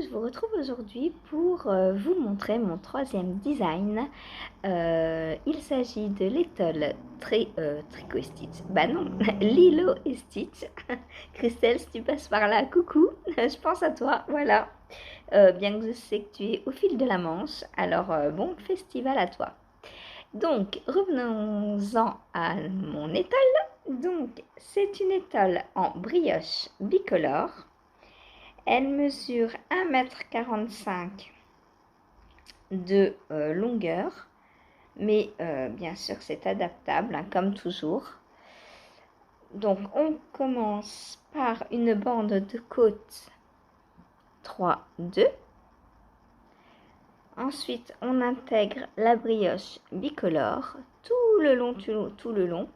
je vous retrouve aujourd'hui pour vous montrer mon troisième design. Il s'agit de l'étole Tricot et Stitch. Bah non, Lilo et Stitch. Christelle, si tu passes par là, coucou, je pense à toi, voilà. Bien que je sais que tu es au fil de la Manche, alors bon festival à toi. Donc, revenons-en à mon étole. Donc, c'est une étole en brioche bicolore. Elle mesure 1,45 m de longueur, mais bien sûr c'est adaptable, hein, comme toujours. Donc on commence par une bande de côte 3-2. Ensuite on intègre la brioche bicolore tout le long.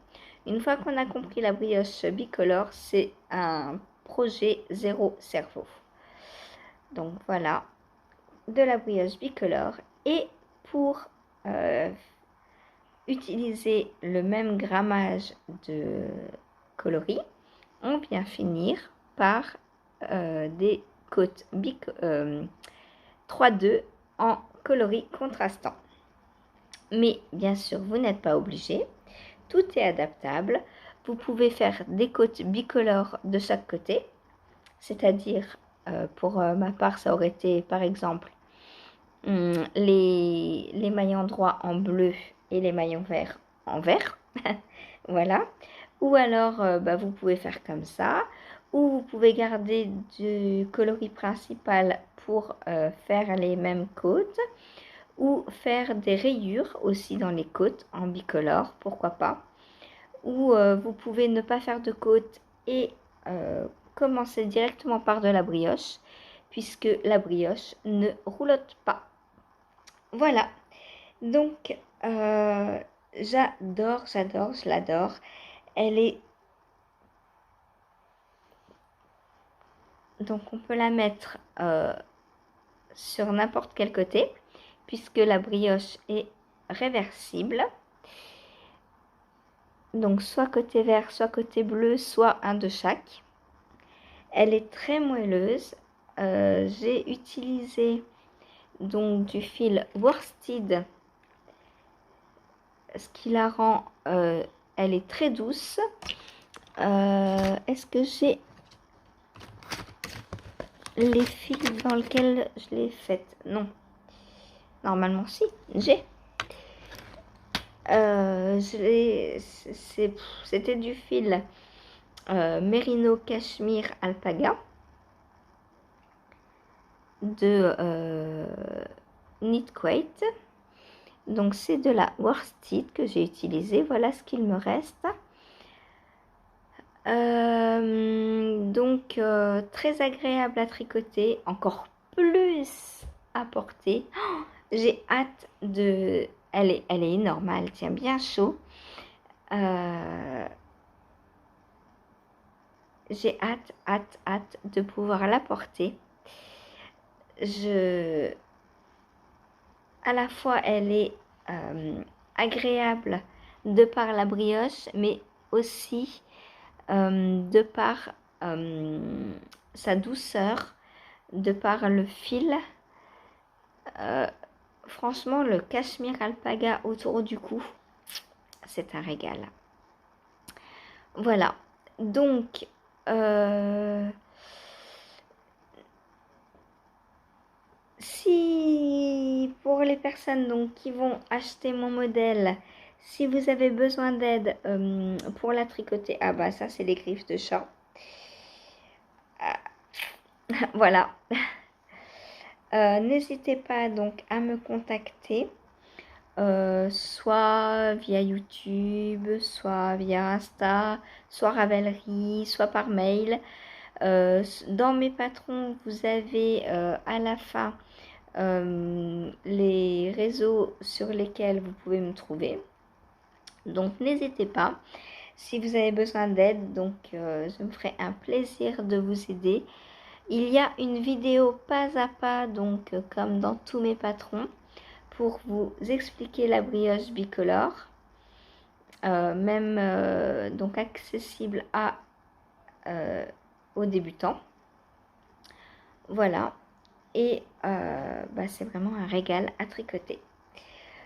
Une fois qu'on a compris la brioche bicolore, c'est un projet zéro cerveau. Donc voilà, de la brioche bicolore, et pour utiliser le même grammage de coloris, on vient finir par des côtes 3-2 en coloris contrastant. Mais bien sûr, vous n'êtes pas obligé, tout est adaptable. Vous pouvez faire des côtes bicolores de chaque côté, c'est-à-dire pour ma part, ça aurait été par exemple les maillons droits en bleu et les maillons verts en vert. Voilà. Ou alors, vous pouvez faire comme ça. Ou vous pouvez garder du coloris principal pour faire les mêmes côtes. Ou faire des rayures aussi dans les côtes en bicolore, pourquoi pas. Ou vous pouvez ne pas faire de côtes et commencer directement par de la brioche, puisque la brioche ne roulotte pas. Voilà, donc j'adore, je l'adore. Elle est... Donc on peut la mettre sur n'importe quel côté, puisque la brioche est réversible. Donc soit côté vert, soit côté bleu, soit un de chaque. Elle est très moelleuse. J'ai utilisé donc du fil worsted, ce qui la rend, elle est très douce. Est-ce que j'ai les fils dans lesquels je l'ai faite? Non, normalement si, j'ai. C'était du fil Merino Cashmere Alpaga de Knitquate. Donc c'est de la worsted que j'ai utilisé. Voilà ce qu'il me reste. Donc très agréable à tricoter, encore plus à porter. Oh, j'ai hâte de... Elle est énorme, elle tient bien chaud. J'ai hâte de pouvoir la porter. À la fois elle est agréable de par la brioche, mais aussi de par sa douceur, de par le fil. Franchement, le cachemire alpaga autour du cou, c'est un régal. Voilà, donc si pour les personnes donc qui vont acheter mon modèle, si vous avez besoin d'aide pour la tricoter, ah bah ça c'est les griffes de chat. Voilà. N'hésitez pas donc à me contacter, soit via YouTube, soit via Insta, soit Ravelry, soit par mail. Dans mes patrons, vous avez à la fin les réseaux sur lesquels vous pouvez me trouver. Donc n'hésitez pas. Si vous avez besoin d'aide, donc je me ferai un plaisir de vous aider. Il y a une vidéo pas à pas, donc comme dans tous mes patrons, pour vous expliquer la brioche bicolore, même donc accessible aux débutants. Voilà. et c'est vraiment un régal à tricoter.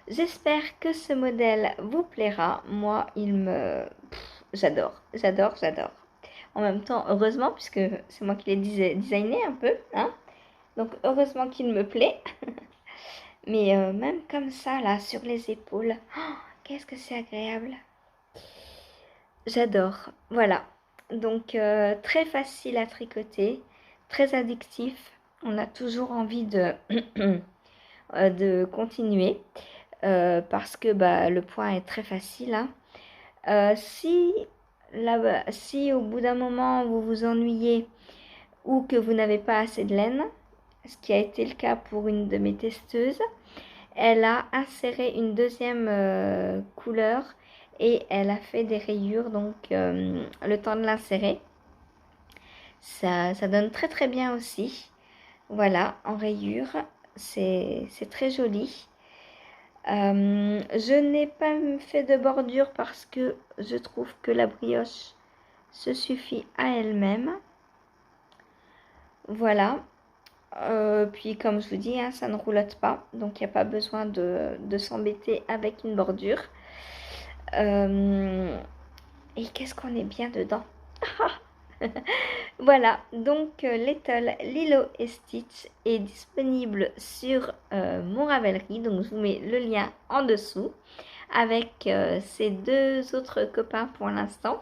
J'espère que ce modèle vous plaira. Moi, j'adore, j'adore, j'adore. En même temps, heureusement, puisque c'est moi qui l'ai designé un peu, hein. Donc, heureusement qu'il me plaît. Mais même comme ça, là, sur les épaules, oh, qu'est-ce que c'est agréable. J'adore. Voilà. Donc, très facile à tricoter, très addictif. On a toujours envie de continuer parce que le point est très facile, hein. Si au bout d'un moment vous vous ennuyez ou que vous n'avez pas assez de laine, ce qui a été le cas pour une de mes testeuses, elle a inséré une deuxième couleur et elle a fait des rayures, donc le temps de l'insérer, ça donne très très bien aussi. Voilà, en rayures, c'est très joli. Je n'ai pas fait de bordure parce que je trouve que la brioche se suffit à elle-même. Voilà. Puis comme je vous dis, hein, ça ne roulotte pas, donc il n'y a pas besoin de s'embêter avec une bordure. Et qu'est-ce qu'on est bien dedans. Voilà, donc l'étole Lilo & Stitch est disponible sur mon Ravelry, donc je vous mets le lien en dessous avec ces deux autres copains pour l'instant,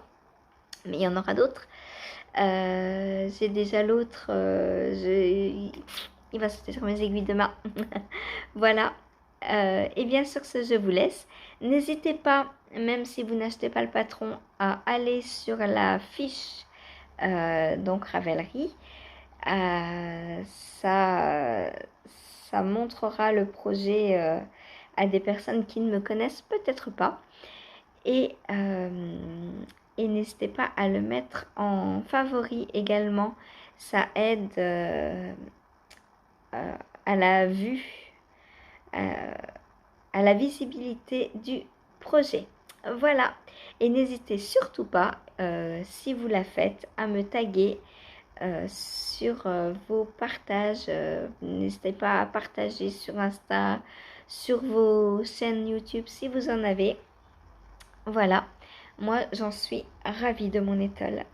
mais il y en aura d'autres. J'ai déjà l'autre, il va sauter sur mes aiguilles de main. Voilà, et bien sur ce, je vous laisse. N'hésitez pas, même si vous n'achetez pas le patron, à aller sur la fiche donc Ravelry. Ça montrera le projet à des personnes qui ne me connaissent peut-être pas. Et n'hésitez pas à le mettre en favori également. Ça aide à la vue, à la visibilité du projet. Voilà. Et n'hésitez surtout pas, si vous la faites, à me taguer sur vos partages. N'hésitez pas à partager sur Insta, sur vos chaînes YouTube si vous en avez. Voilà, moi j'en suis ravie de mon étole.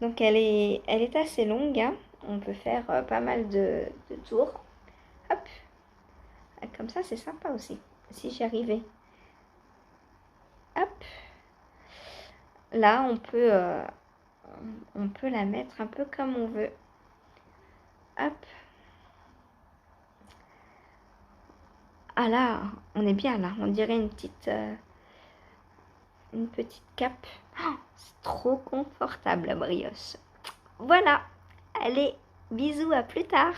Donc elle est assez longue, hein. On peut faire pas mal de tours. Hop, comme ça c'est sympa aussi, si j'y arrivais. Hop, là on peut la mettre un peu comme on veut. Hop. Ah là, on est bien là, on dirait une petite cape. Oh, c'est trop confortable la brioche. Voilà, allez, bisous, à plus tard.